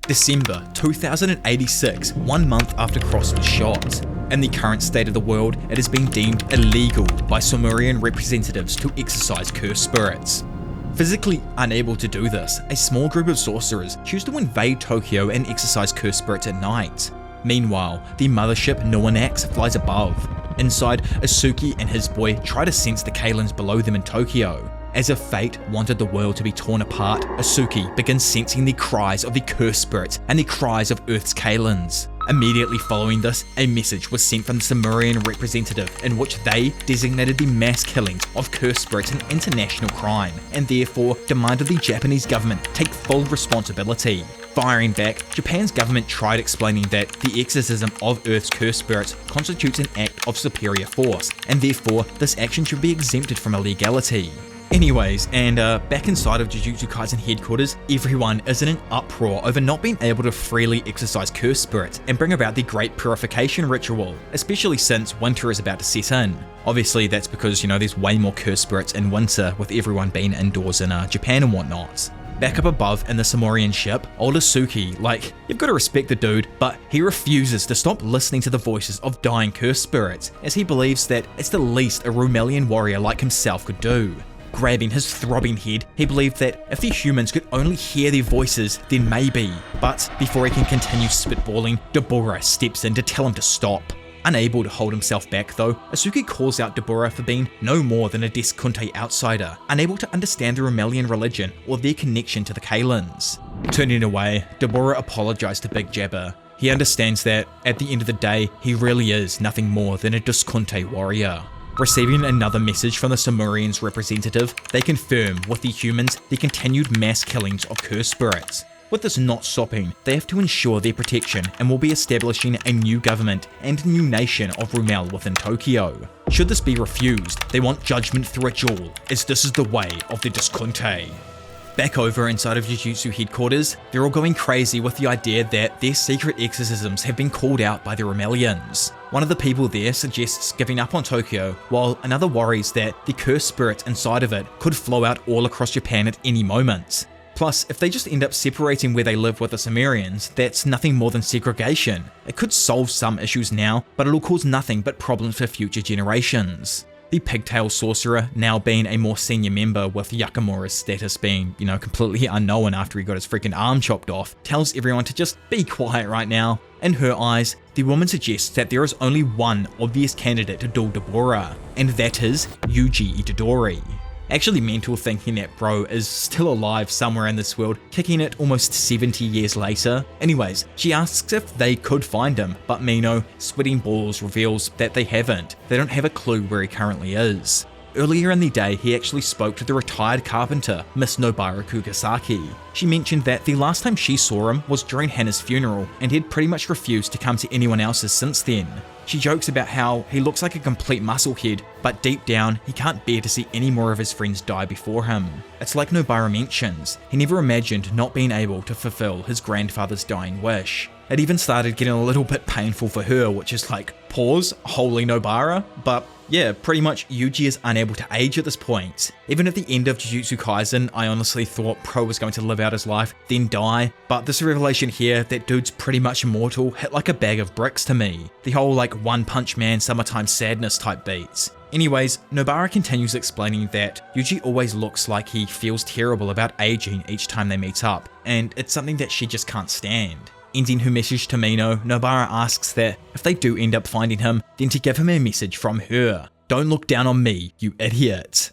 December 2086, 1 month after Cross was shot. In the current state of the world, it has been deemed illegal by Sumerian representatives to exorcise cursed spirits. Physically unable to do this, a small group of sorcerers choose to invade Tokyo and exorcise cursed spirits at night. Meanwhile, the mothership Naunax flies above. Inside, Asuki and his boy try to sense the Kalens below them in Tokyo. As if fate wanted the world to be torn apart, Asuki begins sensing the cries of the cursed spirits and the cries of Earth's Kalens. Immediately following this, a message was sent from the Sumerian representative in which they designated the mass killings of cursed spirits an international crime, and therefore demanded the Japanese government take full responsibility. Firing back, Japan's government tried explaining that the exorcism of Earth's cursed spirits constitutes an act of superior force, and therefore this action should be exempted from illegality. Anyways, and back inside of Jujutsu Kaisen headquarters, everyone is in an uproar over not being able to freely exorcise cursed spirits and bring about the Great Purification ritual, especially since winter is about to set in. Obviously that's because, there's way more cursed spirits in winter with everyone being indoors in Japan and whatnot. Back up above in the Sumerian ship, old Asuki, you've got to respect the dude, but he refuses to stop listening to the voices of dying cursed spirits, as he believes that it's the least a Rumelian warrior like himself could do. Grabbing his throbbing head, he believed that if the humans could only hear their voices, then maybe. But before he can continue spitballing, Daborah steps in to tell him to stop. Unable to hold himself back though, Asuki calls out Daborah for being no more than a Deskunte outsider, unable to understand the Rumelian religion or their connection to the Kalens. Turning away, Daborah apologized to Big Jabber. He understands that, at the end of the day, he really is nothing more than a Deskunte warrior. Receiving another message from the Sumerians' representative, they confirm with the humans the continued mass killings of cursed spirits. With this not stopping, they have to ensure their protection and will be establishing a new government and new nation of Rumel within Tokyo. Should this be refused, they want judgment through a duel, as this is the way of the Deskunte. Back over inside of Jujutsu headquarters, they're all going crazy with the idea that their secret exorcisms have been called out by the Rumelians. One of the people there suggests giving up on Tokyo, while another worries that the cursed spirits inside of it could flow out all across Japan at any moment. Plus, if they just end up separating where they live with the Sumerians, that's nothing more than segregation. It could solve some issues now, but it'll cause nothing but problems for future generations. The pigtail sorcerer, now being a more senior member with Yakamura's status being, completely unknown after he got his freaking arm chopped off, tells everyone to just be quiet right now. In her eyes, the woman suggests that there is only one obvious candidate to duel Daborah, and that is Yuji Itadori. Actually mental thinking that bro is still alive somewhere in this world, kicking it almost 70 years later. Anyways, she asks if they could find him, but Mino, sweating balls, reveals that they haven't. They don't have a clue where he currently is. Earlier in the day, he actually spoke to the retired carpenter, Miss Nobara Kugasaki. She mentioned that the last time she saw him was during Hana's funeral, and he'd pretty much refused to come to anyone else's since then. She jokes about how he looks like a complete musclehead, but deep down, he can't bear to see any more of his friends die before him. It's like Nobara mentions, he never imagined not being able to fulfill his grandfather's dying wish. It even started getting a little bit painful for her, which is like, pause, holy Nobara? But yeah, pretty much Yuji is unable to age at this point. Even at the end of Jujutsu Kaisen, I honestly thought Pro was going to live out his life, then die, but this revelation here that dude's pretty much immortal hit like a bag of bricks to me. The whole One Punch Man summertime sadness type beats. Anyways, Nobara continues explaining that Yuji always looks like he feels terrible about aging each time they meet up, and it's something that she just can't stand. Ending her message to Mino, Nobara asks that if they do end up finding him, then to give him a message from her. Don't look down on me, you idiot.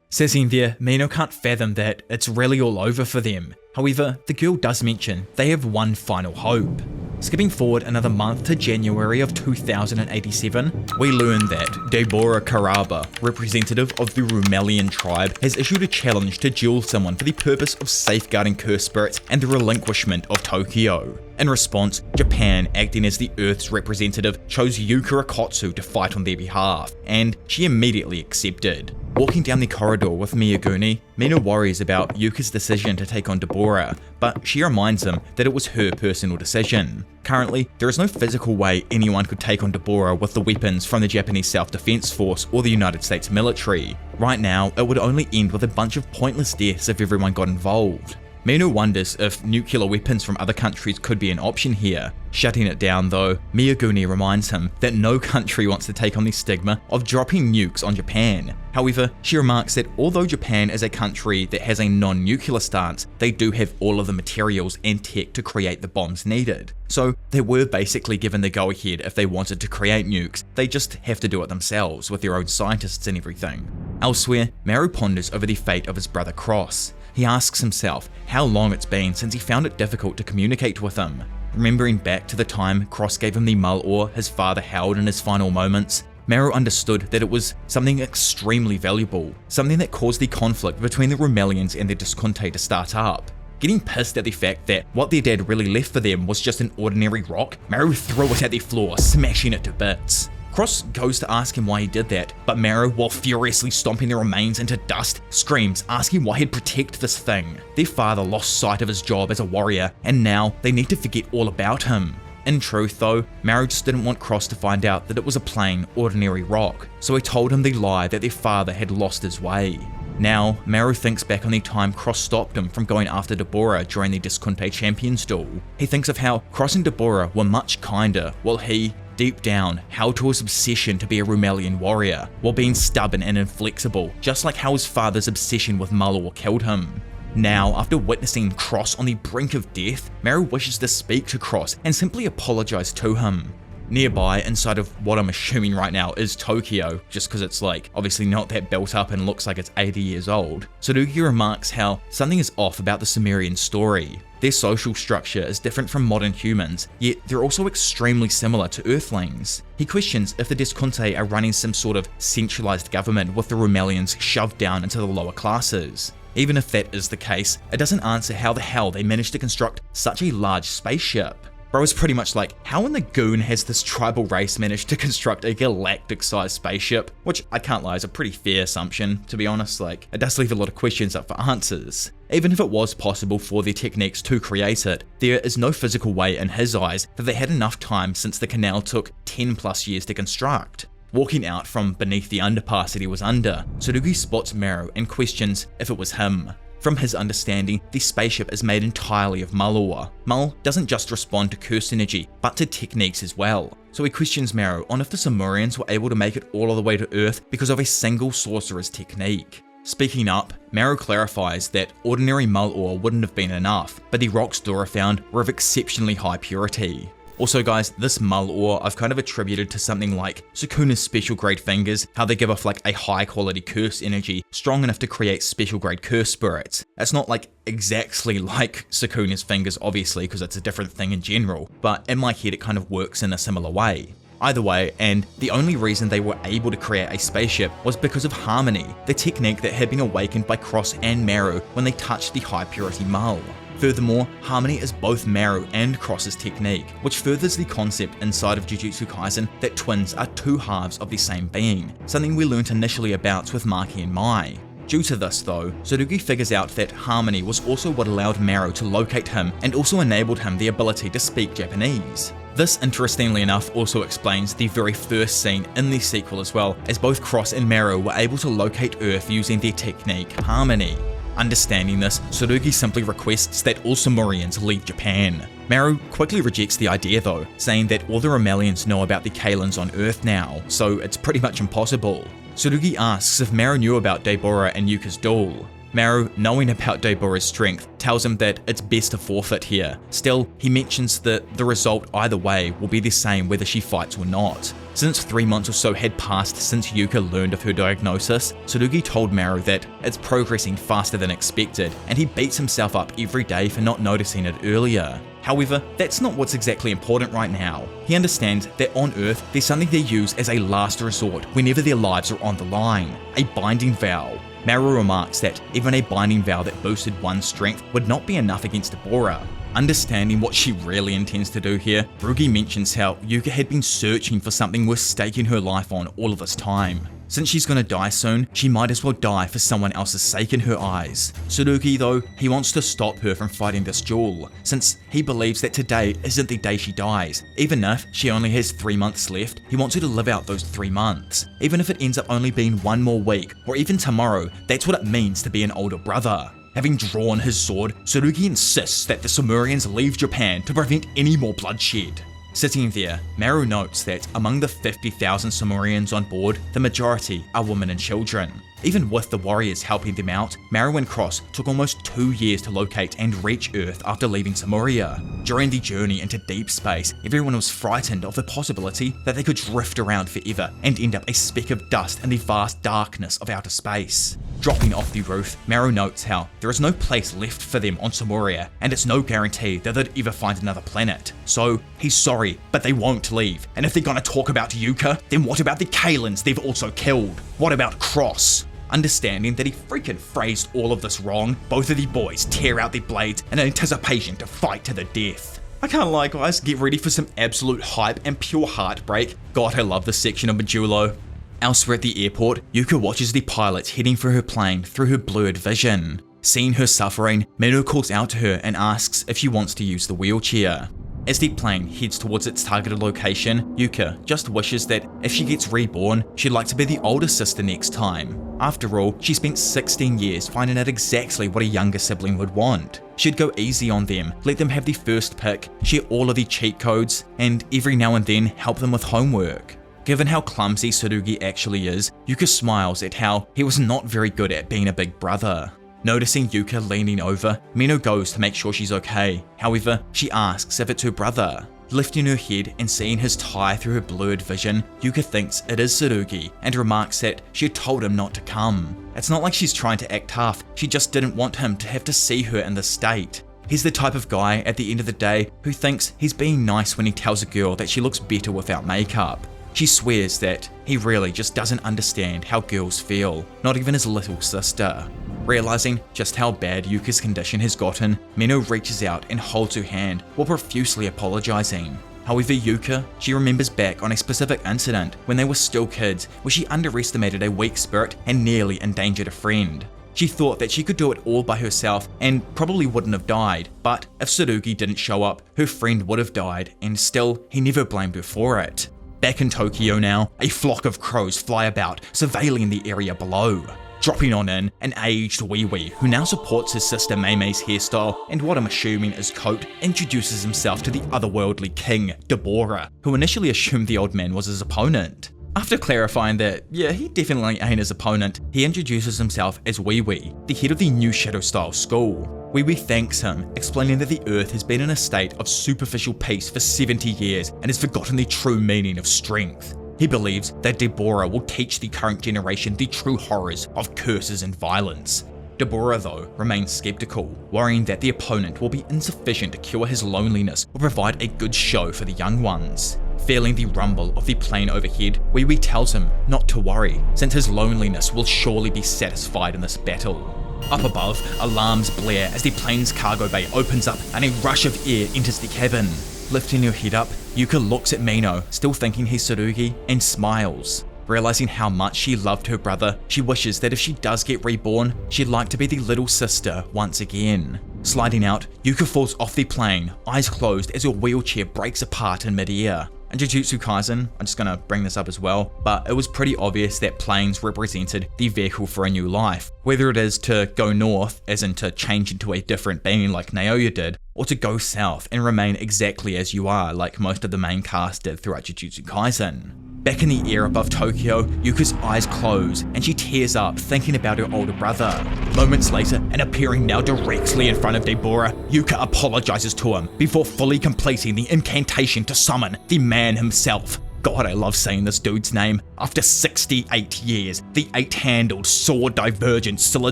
Sitting there, Mino can't fathom that it's really all over for them. However, the girl does mention they have one final hope. Skipping forward another month to January of 2087, we learn that Daborah Karaba, representative of the Rumelian tribe, has issued a challenge to duel someone for the purpose of safeguarding cursed spirits and the relinquishment of Tokyo. In response, Japan, acting as the Earth's representative, chose Yuka to fight on their behalf, and she immediately accepted. Walking down the corridor with Miyaguni, Mino worries about Yuka's decision to take on Daborah, but she reminds him that it was her personal decision. Currently, there is no physical way anyone could take on Daborah with the weapons from the Japanese Self-Defense Force or the United States military. Right now, it would only end with a bunch of pointless deaths if everyone got involved. Mino wonders if nuclear weapons from other countries could be an option here. Shutting it down though, Miyaguni reminds him that no country wants to take on the stigma of dropping nukes on Japan. However, she remarks that although Japan is a country that has a non-nuclear stance, they do have all of the materials and tech to create the bombs needed. So they were basically given the go-ahead if they wanted to create nukes, they just have to do it themselves with their own scientists and everything. Elsewhere, Maru ponders over the fate of his brother Cross. He asks himself how long it's been since he found it difficult to communicate with him. Remembering back to the time Cross gave him the Mulor his father held in his final moments, Maru understood that it was something extremely valuable, something that caused the conflict between the Rumelians and the Disconte to start up. Getting pissed at the fact that what their dad really left for them was just an ordinary rock, Maru threw it at the floor, smashing it to bits. Cross goes to ask him why he did that, but Maru, while furiously stomping the remains into dust, screams, asking why he'd protect this thing. Their father lost sight of his job as a warrior, and now they need to forget all about him. In truth though, Maru just didn't want Cross to find out that it was a plain, ordinary rock, so he told him the lie that their father had lost his way. Now, Maru thinks back on the time Cross stopped him from going after Daborah during the Disconte Champions duel. He thinks of how Cross and Daborah were much kinder, while he, deep down, held to his obsession to be a Rumelian warrior, while being stubborn and inflexible, just like how his father's obsession with Mulor killed him. Now, after witnessing Cross on the brink of death, Maru wishes to speak to Cross and simply apologize to him. Nearby, inside of what I'm assuming right now is Tokyo, just because it's like obviously not that built up and looks like it's 80 years old, Suduki remarks how something is off about the Sumerian story. Their social structure is different from modern humans, yet they're also extremely similar to Earthlings. He questions if the Disconte are running some sort of centralized government with the Rumelians shoved down into the lower classes. Even if that is the case, it doesn't answer how the hell they managed to construct such a large spaceship. Bro is pretty much like, how in the goon has this tribal race managed to construct a galactic-sized spaceship? Which, I can't lie, is a pretty fair assumption, to be honest. Like, it does leave a lot of questions up for answers. Even if it was possible for their techniques to create it, there is no physical way in his eyes that they had enough time since the canal took 10 plus years to construct. Walking out from beneath the underpass that he was under, Tsurugi spots Maro and questions if it was him. From his understanding, the spaceship is made entirely of Mulor. Mul doesn't just respond to curse energy, but to techniques as well. So he questions Maro on if the Sumerians were able to make it all the way to Earth because of a single sorcerer's technique. Speaking up, Maro clarifies that ordinary Mulor wouldn't have been enough, but the rocks Dora found were of exceptionally high purity. Also guys, this Mulor I've kind of attributed to something like Sukuna's special grade fingers, how they give off like a high quality curse energy, strong enough to create special grade curse spirits. It's not like exactly like Sukuna's fingers obviously, because it's a different thing in general, but in my head it kind of works in a similar way. Either way, and the only reason they were able to create a spaceship was because of Harmony, the technique that had been awakened by Cross and Maru when they touched the high purity Mul. Furthermore, Harmony is both Maru and Cross's technique, which furthers the concept inside of Jujutsu Kaisen that twins are two halves of the same being, something we learnt initially about with Maki and Mai. Due to this though, Tsurugi figures out that Harmony was also what allowed Maru to locate him and also enabled him the ability to speak Japanese. This, interestingly enough, also explains the very first scene in the sequel as well, as both Cross and Maru were able to locate Earth using their technique, Harmony. Understanding this, Tsurugi simply requests that all Sumerians leave Japan. Maru quickly rejects the idea though, saying that all the Rumelians know about the Kalins on Earth now, so it's pretty much impossible. Tsurugi asks if Maru knew about Daborah and Yuka's duel. Maru, knowing about Daborah's strength, tells him that it's best to forfeit here. Still, he mentions that the result either way will be the same whether she fights or not. Since 3 months or so had passed since Yuka learned of her diagnosis, Tsurugi told Maru that it's progressing faster than expected, and he beats himself up every day for not noticing it earlier. However, that's not what's exactly important right now. He understands that on Earth, there's something they use as a last resort whenever their lives are on the line, a binding vow. Maru remarks that even a binding vow that boosted one's strength would not be enough against Daborah. Understanding what she really intends to do here, Tsurugi mentions how Yuka had been searching for something worth staking her life on all of this time. Since she's gonna die soon, she might as well die for someone else's sake in her eyes. Tsurugi though, he wants to stop her from fighting this duel, since he believes that today isn't the day she dies. Even if she only has 3 months left, he wants her to live out those 3 months. Even if it ends up only being 1 more week, or even tomorrow, that's what it means to be an older brother. Having drawn his sword, Tsurugi insists that the Sumerians leave Japan to prevent any more bloodshed. Sitting there, Maru notes that among the 50,000 Sumerians on board, the majority are women and children. Even with the warriors helping them out, Maru and Cross took almost 2 years to locate and reach Earth after leaving Samuria. During the journey into deep space, everyone was frightened of the possibility that they could drift around forever and end up a speck of dust in the vast darkness of outer space. Dropping off the roof, Maru notes how there is no place left for them on Samuria, and it's no guarantee that they'd ever find another planet. So, he's sorry, but they won't leave. And if they're gonna talk about Yuka, then what about the Kalins they've also killed? What about Cross? Understanding that he freaking phrased all of this wrong, both of the boys tear out their blades in anticipation to fight to the death. I can't lie guys, get ready for some absolute hype and pure heartbreak. God, I love this section of Modulo. Elsewhere at the airport, Yuka watches the pilot heading for her plane through her blurred vision. Seeing her suffering, Maro calls out to her and asks if she wants to use the wheelchair. As the plane heads towards its targeted location, Yuka just wishes that if she gets reborn, she'd like to be the older sister next time. After all, she spent 16 years finding out exactly what a younger sibling would want. She'd go easy on them, let them have the first pick, share all of the cheat codes, and every now and then help them with homework. Given how clumsy Suduki actually is, Yuka smiles at how he was not very good at being a big brother. Noticing Yuka leaning over, Mino goes to make sure she's okay. However, she asks if it's her brother. Lifting her head and seeing his tie through her blurred vision, Yuka thinks it is Tsurugi and remarks that she had told him not to come. It's not like she's trying to act tough, she just didn't want him to have to see her in this state. He's the type of guy at the end of the day who thinks he's being nice when he tells a girl that she looks better without makeup. She swears that he really just doesn't understand how girls feel, not even his little sister. Realizing just how bad Yuka's condition has gotten, Mino reaches out and holds her hand while profusely apologizing. However, Yuka, she remembers back on a specific incident when they were still kids where she underestimated a weak spirit and nearly endangered a friend. She thought that she could do it all by herself and probably wouldn't have died, but if Tsurugi didn't show up, her friend would have died, and still, he never blamed her for it. Back in Tokyo now, a flock of crows fly about, surveilling the area below. Dropping on in, an aged wee-wee who now supports his sister Mei's hairstyle and what I'm assuming is coat, introduces himself to the otherworldly king, Daborah, who initially assumed the old man was his opponent. After clarifying that, yeah, he definitely ain't his opponent, he introduces himself as Wee-Wee, the head of the new Shadow-style school. Wee-Wee thanks him, explaining that the Earth has been in a state of superficial peace for 70 years and has forgotten the true meaning of strength. He believes that Daborah will teach the current generation the true horrors of curses and violence. Daborah, though, remains skeptical, worrying that the opponent will be insufficient to cure his loneliness or provide a good show for the young ones. Feeling the rumble of the plane overhead, Wee-Wee tells him not to worry, since his loneliness will surely be satisfied in this battle. Up above, alarms blare as the plane's cargo bay opens up and a rush of air enters the cabin. Lifting her head up, Yuka looks at Mino, still thinking he's Tsurugi, and smiles. Realizing how much she loved her brother, she wishes that if she does get reborn, she'd like to be the little sister once again. Sliding out, Yuka falls off the plane, eyes closed as her wheelchair breaks apart in midair. In Jujutsu Kaisen, I'm just gonna bring this up as well, but it was pretty obvious that planes represented the vehicle for a new life. Whether it is to go north, as in to change into a different being like Naoya did, or to go south and remain exactly as you are like most of the main cast did throughout Jujutsu Kaisen. Back in the air above Tokyo, Yuka's eyes close and she tears up thinking about her older brother. Moments later, and appearing now directly in front of Daborah, Yuka apologizes to him before fully completing the incantation to summon the man himself. God, I love saying this dude's name. After 68 years, the 8-handled, sword-divergent, still a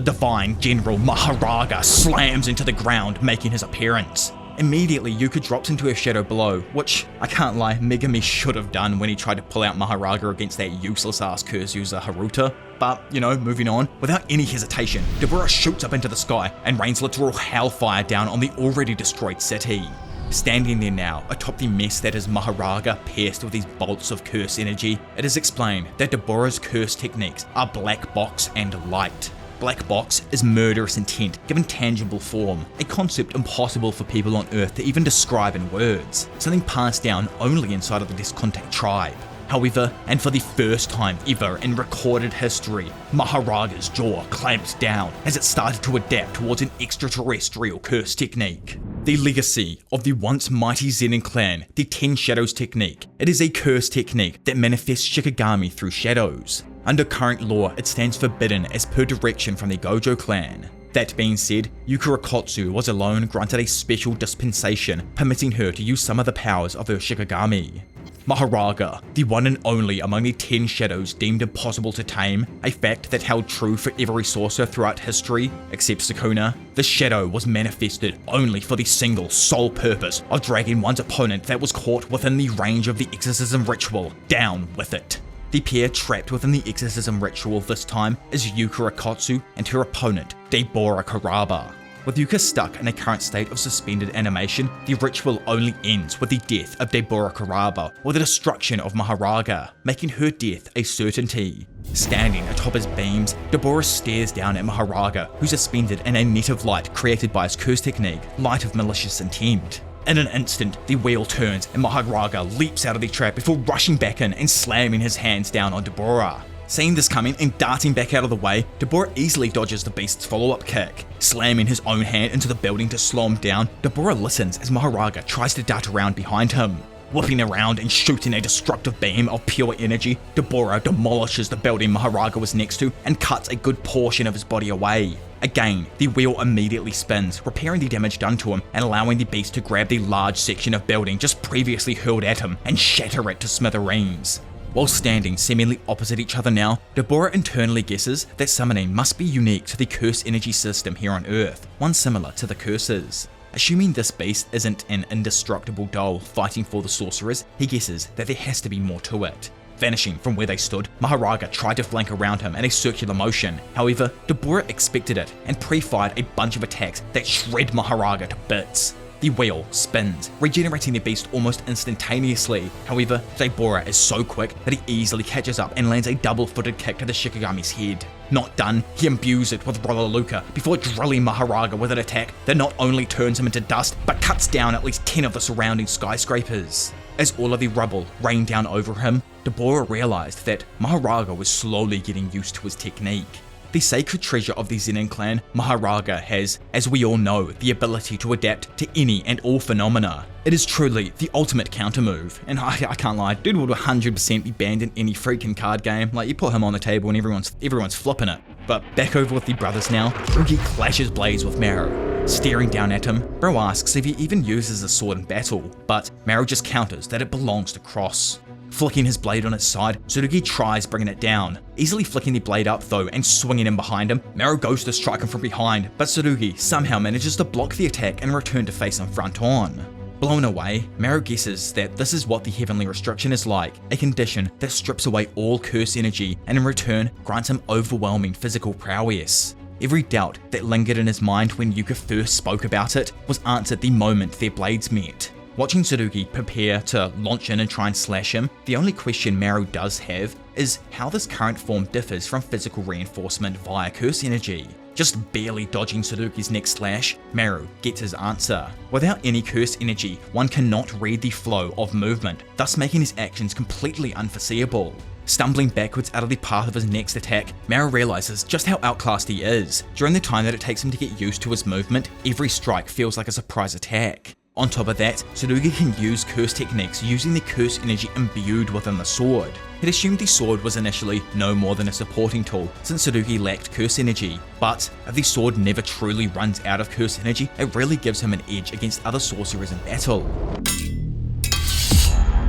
divine General Mahoraga slams into the ground, making his appearance. Immediately, Yuka drops into her shadow below, which, I can't lie, Megami should have done when he tried to pull out Mahoraga against that useless-ass curse user Haruta. But, you know, moving on, without any hesitation, Daborah shoots up into the sky and rains literal hellfire down on the already destroyed city. Standing there now, atop the mess that is Mahoraga pierced with these bolts of curse energy, it is explained that Daborah's curse techniques are black box and light. Black box is murderous intent given tangible form, a concept impossible for people on Earth to even describe in words, something passed down only inside of the Discontact tribe. However, and for the first time ever in recorded history, Mahoraga's jaw clamped down as it started to adapt towards an extraterrestrial curse technique. The legacy of the once mighty Zenin clan, the 10 Shadows technique. It is a curse technique that manifests Shikigami through shadows. Under current law, it stands forbidden as per direction from the Gojo clan. That being said, Yuka Rokotsu was alone granted a special dispensation, permitting her to use some of the powers of her Shikigami. Mahoraga, the one and only among the 10 shadows deemed impossible to tame, a fact that held true for every sorcerer throughout history, except Sukuna, the shadow was manifested only for the single sole purpose of dragging one's opponent that was caught within the range of the exorcism ritual down with it. The pair trapped within the exorcism ritual this time is Yuka Rokotsu and her opponent, Daborah Karaba. With Yuka stuck in a current state of suspended animation, the ritual only ends with the death of Daborah Karaba or the destruction of Mahoraga, making her death a certainty. Standing atop his beams, Daborah stares down at Mahoraga, who's suspended in a net of light created by his curse technique, light of malicious intent. In an instant, the wheel turns and Mahoraga leaps out of the trap before rushing back in and slamming his hands down on Daborah. Seeing this coming and darting back out of the way, Daborah easily dodges the beast's follow-up kick. Slamming his own hand into the building to slow him down, Daborah listens as Mahoraga tries to dart around behind him. Whipping around and shooting a destructive beam of pure energy, Daborah demolishes the building Mahoraga was next to and cuts a good portion of his body away. Again, the wheel immediately spins, repairing the damage done to him and allowing the beast to grab the large section of building just previously hurled at him and shatter it to smithereens. While standing seemingly opposite each other now, Daborah internally guesses that summoning must be unique to the curse energy system here on Earth, one similar to the curses. Assuming this beast isn't an indestructible doll fighting for the sorcerers, he guesses that there has to be more to it. Vanishing from where they stood, Mahoraga tried to flank around him in a circular motion. However, Daborah expected it and pre-fired a bunch of attacks that shred Mahoraga to bits. The wheel spins, regenerating the beast almost instantaneously. However, Daborah is so quick that he easily catches up and lands a double-footed kick to the Shikigami's head. Not done, he imbues it with Luka before drilling Mahoraga with an attack that not only turns him into dust, but cuts down at least 10 of the surrounding skyscrapers. As all of the rubble rained down over him, Daborah realized that Mahoraga was slowly getting used to his technique. The sacred treasure of the Zenin clan, Mahoraga has, as we all know, the ability to adapt to any and all phenomena. It is truly the ultimate counter move, and I can't lie, dude would 100% be banned in any freaking card game. Like, you put him on the table and everyone's flipping it. But back over with the brothers now, Tsurugi clashes blades with Maru. Staring down at him, Bro asks if he even uses a sword in battle, but Maru just counters that it belongs to Cross. Flicking his blade on its side, Suduki tries bringing it down. Easily flicking the blade up though and swinging in behind him, Maru goes to strike him from behind, but Suduki somehow manages to block the attack and return to face him front on. Blown away, Maru guesses that this is what the Heavenly Restriction is like, a condition that strips away all curse energy and in return grants him overwhelming physical prowess. Every doubt that lingered in his mind when Yuka first spoke about it was answered the moment their blades met. Watching Tsurugi prepare to launch in and try and slash him, the only question Maru does have is how this current form differs from physical reinforcement via curse energy. Just barely dodging Tsurugi's next slash, Maru gets his answer. Without any curse energy, one cannot read the flow of movement, thus making his actions completely unforeseeable. Stumbling backwards out of the path of his next attack, Maru realizes just how outclassed he is. During the time that it takes him to get used to his movement, every strike feels like a surprise attack. On top of that, Tsurugi can use curse techniques using the curse energy imbued within the sword. He'd assumed the sword was initially no more than a supporting tool since Tsurugi lacked curse energy, but if the sword never truly runs out of curse energy, it really gives him an edge against other sorcerers in battle.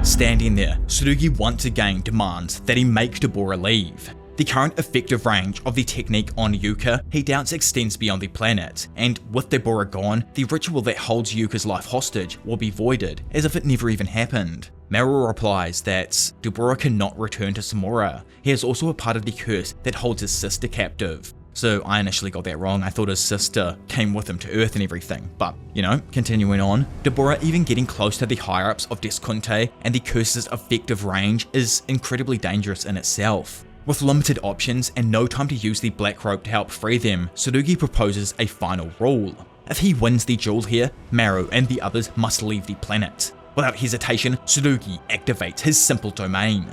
Standing there, Tsurugi once again demands that he make Daborah leave. The current effective range of the technique on Yuka he doubts extends beyond the planet, and with Daborah gone, the ritual that holds Yuka's life hostage will be voided, as if it never even happened. Maru replies that Daborah cannot return to Samura. He is also a part of the curse that holds his sister captive. So I initially got that wrong. I thought his sister came with him to Earth and everything. But, continuing on, Daborah even getting close to the higher-ups of Deskunte and the curse's effective range is incredibly dangerous in itself. With limited options and no time to use the black rope to help free them, Tsurugi proposes a final rule. If he wins the duel here, Maru and the others must leave the planet. Without hesitation, Tsurugi activates his simple domain.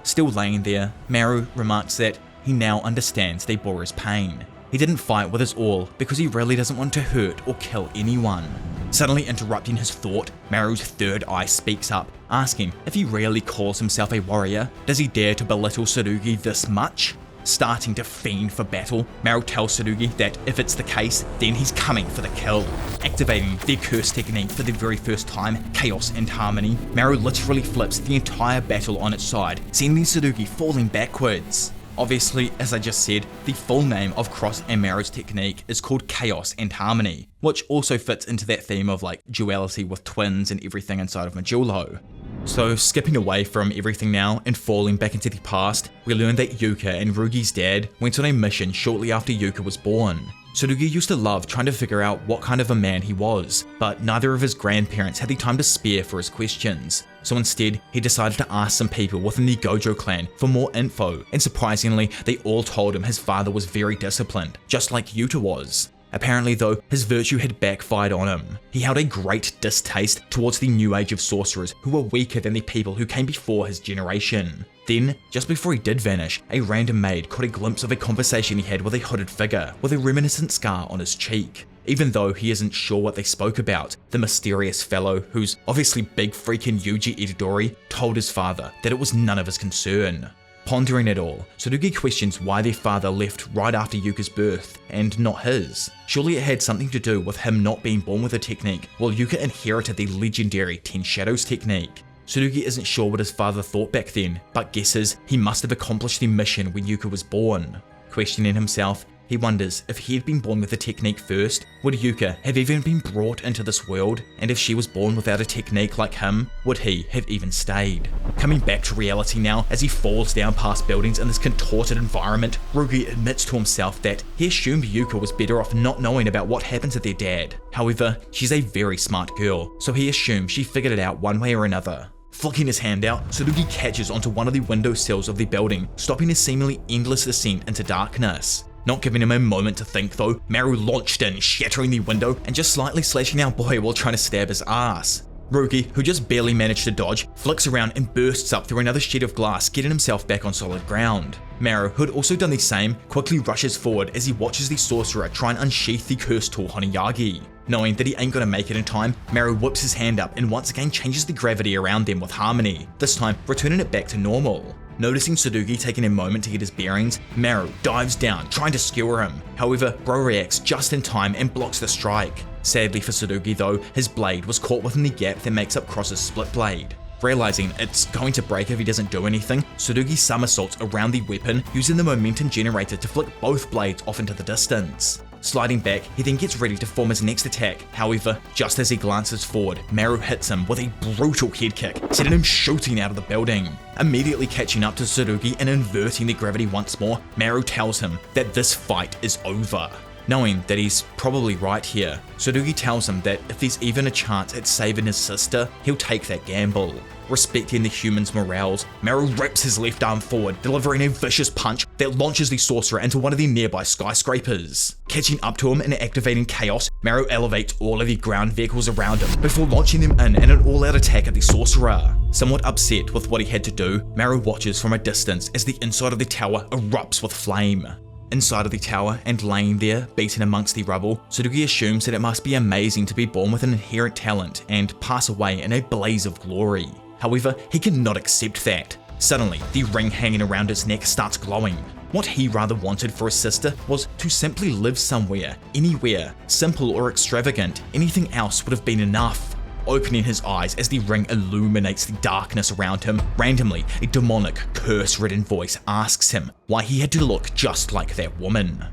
Still laying there, Maru remarks that he now understands Daborah's pain. He didn't fight with his all because he really doesn't want to hurt or kill anyone. Suddenly interrupting his thought, Maru's third eye speaks up, asking if he really calls himself a warrior. Does he dare to belittle Tsurugi this much? Starting to fiend for battle, Maru tells Tsurugi that if it's the case, then he's coming for the kill. Activating their curse technique for the very first time, Chaos and Harmony, Maru literally flips the entire battle on its side, sending Tsurugi falling backwards. Obviously, as I just said, the full name of Cross and Maru's technique is called Chaos and Harmony, which also fits into that theme of like duality with twins and everything inside of Modulo. So skipping away from everything now and falling back into the past, we learn that Yuka and Rugi's dad went on a mission shortly after Yuka was born. Tsurugi used to love trying to figure out what kind of a man he was, but neither of his grandparents had the time to spare for his questions. So instead, he decided to ask some people within the Gojo clan for more info, and surprisingly, they all told him his father was very disciplined, just like Yuta was. Apparently though, his virtue had backfired on him. He held a great distaste towards the new age of sorcerers who were weaker than the people who came before his generation. Then, just before he did vanish, a random maid caught a glimpse of a conversation he had with a hooded figure with a reminiscent scar on his cheek. Even though he isn't sure what they spoke about, the mysterious fellow, who's obviously big freaking Yuji Itadori, told his father that it was none of his concern. Pondering it all, Suduki questions why their father left right after Yuka's birth, and not his. Surely it had something to do with him not being born with a technique, while Yuka inherited the legendary 10 Shadows technique. Tsurugi isn't sure what his father thought back then, but guesses he must have accomplished the mission when Yuka was born. Questioning himself, he wonders if he had been born with a technique first, would Yuka have even been brought into this world? And if she was born without a technique like him, would he have even stayed? Coming back to reality now, as he falls down past buildings in this contorted environment, Rugi admits to himself that he assumed Yuka was better off not knowing about what happened to their dad. However, she's a very smart girl, so he assumes she figured it out one way or another. Flicking his hand out, Tsurugi catches onto one of the window sills of the building, stopping his seemingly endless descent into darkness. Not giving him a moment to think though, Maru launched in, shattering the window and just slightly slashing our boy while trying to stab his ass. Rugi, who just barely managed to dodge, flicks around and bursts up through another sheet of glass, getting himself back on solid ground. Maru, who had also done the same, quickly rushes forward as he watches the sorcerer try and unsheath the cursed tool Hanayagi. Knowing that he ain't gonna make it in time, Maru whips his hand up and once again changes the gravity around them with Harmony, this time returning it back to normal. Noticing Tsurugi taking a moment to get his bearings, Maru dives down, trying to skewer him. However, Bro reacts just in time and blocks the strike. Sadly for Tsurugi though, his blade was caught within the gap that makes up Cross's split blade. Realizing it's going to break if he doesn't do anything, Tsurugi somersaults around the weapon, using the momentum generator to flick both blades off into the distance. Sliding back, he then gets ready to form his next attack. However, just as he glances forward, Maru hits him with a brutal head kick, sending him shooting out of the building. Immediately catching up to Tsurugi and inverting the gravity once more, Maru tells him that this fight is over. Knowing that he's probably right here, Tsurugi tells him that if there's even a chance at saving his sister, he'll take that gamble. Respecting the human's morals, Maru rips his left arm forward, delivering a vicious punch that launches the sorcerer into one of the nearby skyscrapers. Catching up to him and activating chaos, Maru elevates all of the ground vehicles around him before launching them in an all-out attack at the sorcerer. Somewhat upset with what he had to do, Maru watches from a distance as the inside of the tower erupts with flame. Inside of the tower and laying there, beaten amongst the rubble, Tsurugi assumes that it must be amazing to be born with an inherent talent and pass away in a blaze of glory. However, he cannot accept that. Suddenly, the ring hanging around his neck starts glowing. What he rather wanted for his sister was to simply live somewhere, anywhere, simple or extravagant. Anything else would have been enough. Opening his eyes as the ring illuminates the darkness around him, randomly, a demonic, curse-ridden voice asks him why he had to look just like that woman.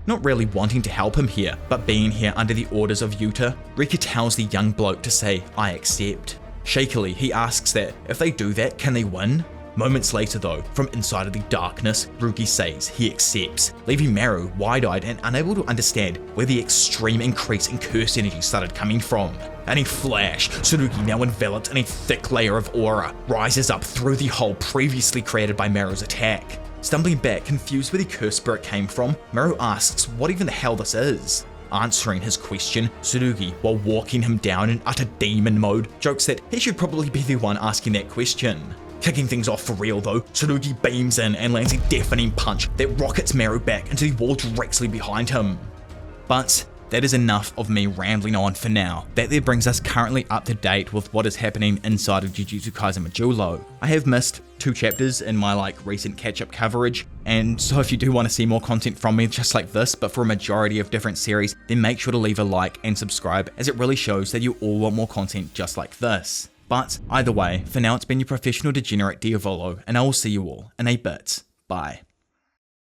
Not really wanting to help him here, but being here under the orders of Yuta, Rika tells the young bloke to say, "I accept." Shakily, he asks that if they do that, can they win? Moments later though, from inside of the darkness, Rugi says he accepts, leaving Maru wide-eyed and unable to understand where the extreme increase in curse energy started coming from. In a flash, Tsurugi, now enveloped in a thick layer of aura, rises up through the hole previously created by Maru's attack. Stumbling back, confused where the curse spirit came from, Maru asks what even the hell this is. Answering his question, Tsurugi, while walking him down in utter demon mode, jokes that he should probably be the one asking that question. Kicking things off for real though, Tsurugi beams in and lands a deafening punch that rockets Maru back into the wall directly behind him. But that is enough of me rambling on for now. That there brings us currently up to date with what is happening inside of Jujutsu Kaisen Modulo. I have missed 2 chapters in my recent catch-up coverage, and so if you do want to see more content from me just like this, but for a majority of different series, then make sure to leave a like and subscribe, as it really shows that you all want more content just like this. But either way, for now it's been your professional degenerate Diavolo, and I will see you all in a bit. Bye.